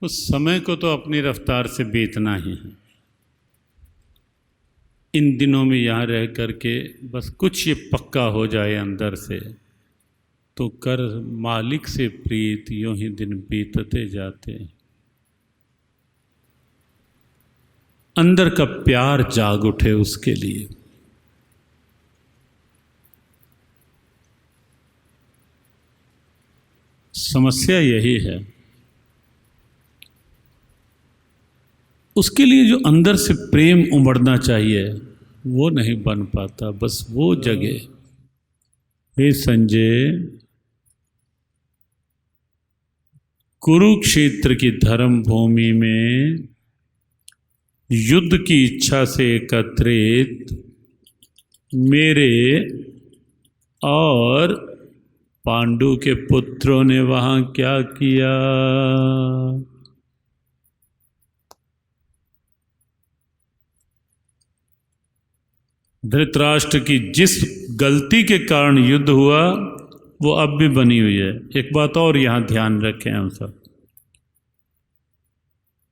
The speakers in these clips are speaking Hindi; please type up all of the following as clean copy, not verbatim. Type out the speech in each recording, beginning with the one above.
उस समय को तो अपनी रफ्तार से बीतना ही है। इन दिनों में यहाँ रह करके बस कुछ ये पक्का हो जाए अंदर से, तो कर मालिक से प्रीत, यूं ही दिन बीतते जाते हैं। अंदर का प्यार जाग उठे उसके लिए। समस्या यही है, उसके लिए जो अंदर से प्रेम उमड़ना चाहिए वो नहीं बन पाता। बस वो जगह, हे संजय, कुरुक्षेत्र की धर्म भूमि में युद्ध की इच्छा से एकत्रित मेरे और पांडु के पुत्रों ने वहां क्या किया? धृतराष्ट्र की जिस गलती के कारण युद्ध हुआ वो अब भी बनी हुई है। एक बात और यहां ध्यान रखें हम सब,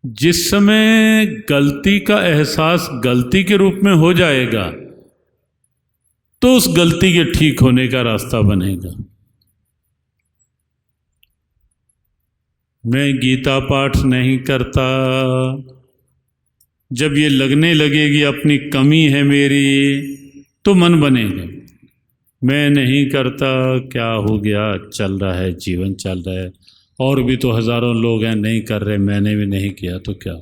जिस समय गलती का एहसास गलती के रूप में हो जाएगा तो उस गलती के ठीक होने का रास्ता बनेगा। मैं गीता पाठ नहीं करता, जब ये लगने लगेगी अपनी कमी है मेरी तो मन बनेगा। मैं नहीं करता, क्या हो गया, चल रहा है, जीवन चल रहा है, और भी तो हजारों लोग हैं नहीं कर रहे, मैंने भी नहीं किया तो क्या।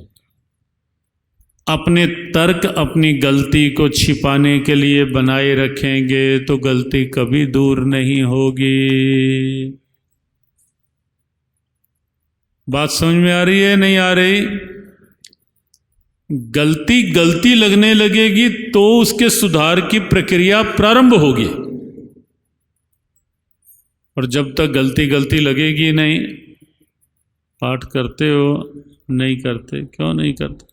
अपने तर्क अपनी गलती को छिपाने के लिए बनाए रखेंगे तो गलती कभी दूर नहीं होगी। बात समझ में आ रही है नहीं आ रही? गलती गलती लगने लगेगी तो उसके सुधार की प्रक्रिया प्रारंभ होगी, और जब तक गलती गलती लगेगी नहीं। पाठ करते हो, नहीं करते, क्यों नहीं करते?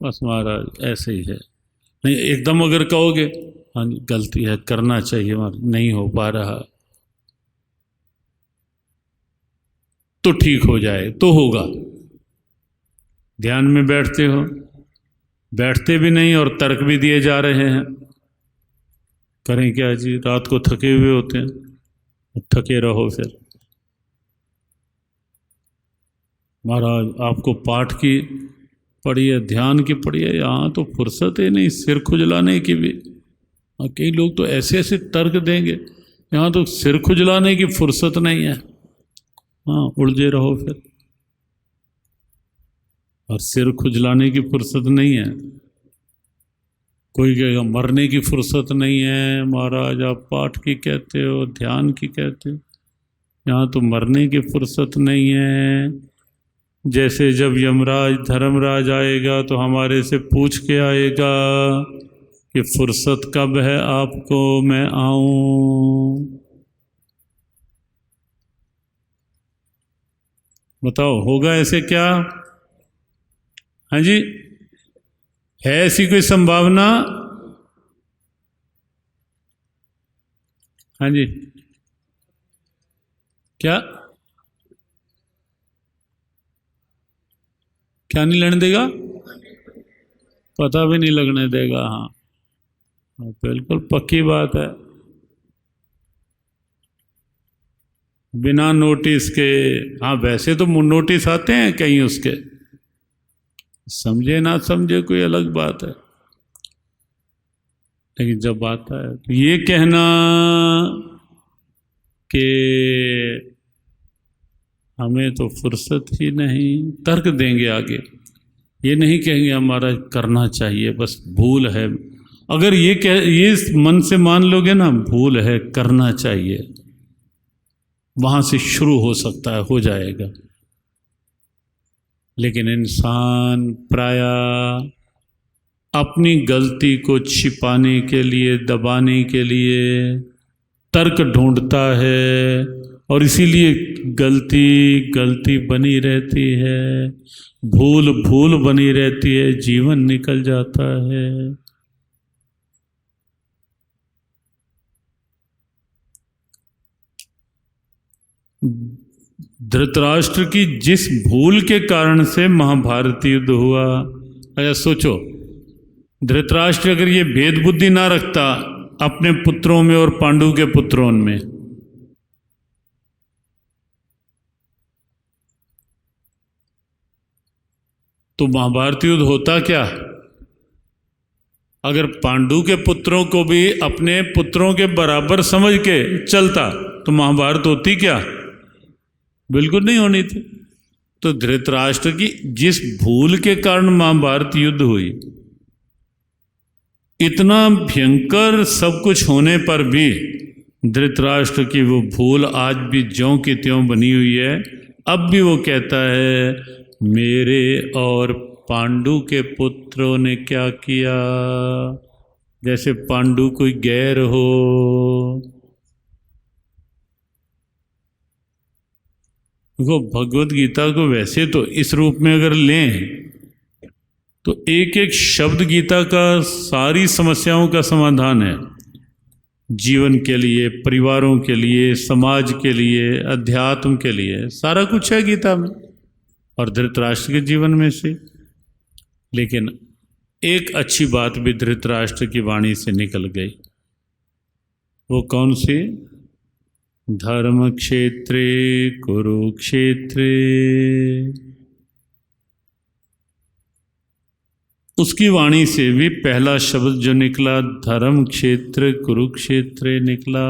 बस महाराज ऐसे ही है। नहीं, एकदम अगर कहोगे हाँ गलती है, करना चाहिए, नहीं हो पा रहा, तो ठीक हो जाए तो होगा। ध्यान में बैठते हो, बैठते भी नहीं और तर्क भी दिए जा रहे हैं। करें क्या जी, रात को थके हुए होते हैं, थके रहो फिर। महाराज आपको पाठ की पड़ी है, ध्यान की पड़ी है, यहाँ तो फुर्सत ही नहीं सिर खुजलाने की भी। कई लोग तो ऐसे ऐसे तर्क देंगे, यहाँ तो सिर खुजलाने की फुर्सत नहीं है। हाँ, उलझे रहो फिर, और सिर खुजलाने की फुर्सत नहीं है। कोई कहेगा मरने की फुर्सत नहीं है, महाराज आप पाठ की कहते हो, ध्यान की कहते हो, यहाँ तो मरने की फुर्सत नहीं है। जैसे जब यमराज धर्मराज आएगा तो हमारे से पूछ के आएगा कि फुर्सत कब है आपको, मैं आऊं। बताओ होगा ऐसे क्या? हाँ जी, है ऐसी कोई संभावना? हाँ जी, क्या क्या नहीं लेने देगा? पता भी नहीं लगने देगा। हाँ, बिल्कुल पक्की बात है। बिना नोटिस के, हाँ वैसे तो नोटिस आते हैं कहीं उसके, समझे ना समझे कोई अलग बात है, लेकिन जब आता है तो ये कहना कि हमें तो फुर्सत ही नहीं, तर्क देंगे आगे, ये नहीं कहेंगे हमारा करना चाहिए, बस भूल है। अगर ये मन से मान लोगे ना भूल है, करना चाहिए, वहां से शुरू हो सकता है, हो जाएगा। लेकिन इंसान प्रायः अपनी गलती को छिपाने के लिए, दबाने के लिए तर्क ढूंढता है, और इसीलिए गलती गलती बनी रहती है, भूल भूल बनी रहती है, जीवन निकल जाता है। धृतराष्ट्र की जिस भूल के कारण से महाभारत युद्ध हुआ, अच्छा सोचो, धृतराष्ट्र अगर ये भेद बुद्धि ना रखता अपने पुत्रों में और पांडु के पुत्रों में, तो महाभारत युद्ध होता क्या? अगर पांडु के पुत्रों को भी अपने पुत्रों के बराबर समझ के चलता तो महाभारत होती क्या? बिल्कुल नहीं होनी थी। तो धृतराष्ट्र की जिस भूल के कारण महाभारत युद्ध हुई, इतना भयंकर सब कुछ होने पर भी धृतराष्ट्र की वो भूल आज भी ज्यों की त्यों बनी हुई है। अब भी वो कहता है, मेरे और पांडु के पुत्रों ने क्या किया, जैसे पांडु कोई गैर हो। देखो, भगवत गीता को वैसे तो इस रूप में अगर लें तो एक एक शब्द गीता का सारी समस्याओं का समाधान है। जीवन के लिए, परिवारों के लिए, समाज के लिए, अध्यात्म के लिए, सारा कुछ है गीता में और धृतराष्ट्र के जीवन में से। लेकिन एक अच्छी बात भी धृतराष्ट्र की वाणी से निकल गई। वो कौन सी? धर्म क्षेत्रे कुरुक्षेत्रे। उसकी वाणी से भी पहला शब्द जो निकला, धर्म क्षेत्र कुरुक्षेत्र निकला।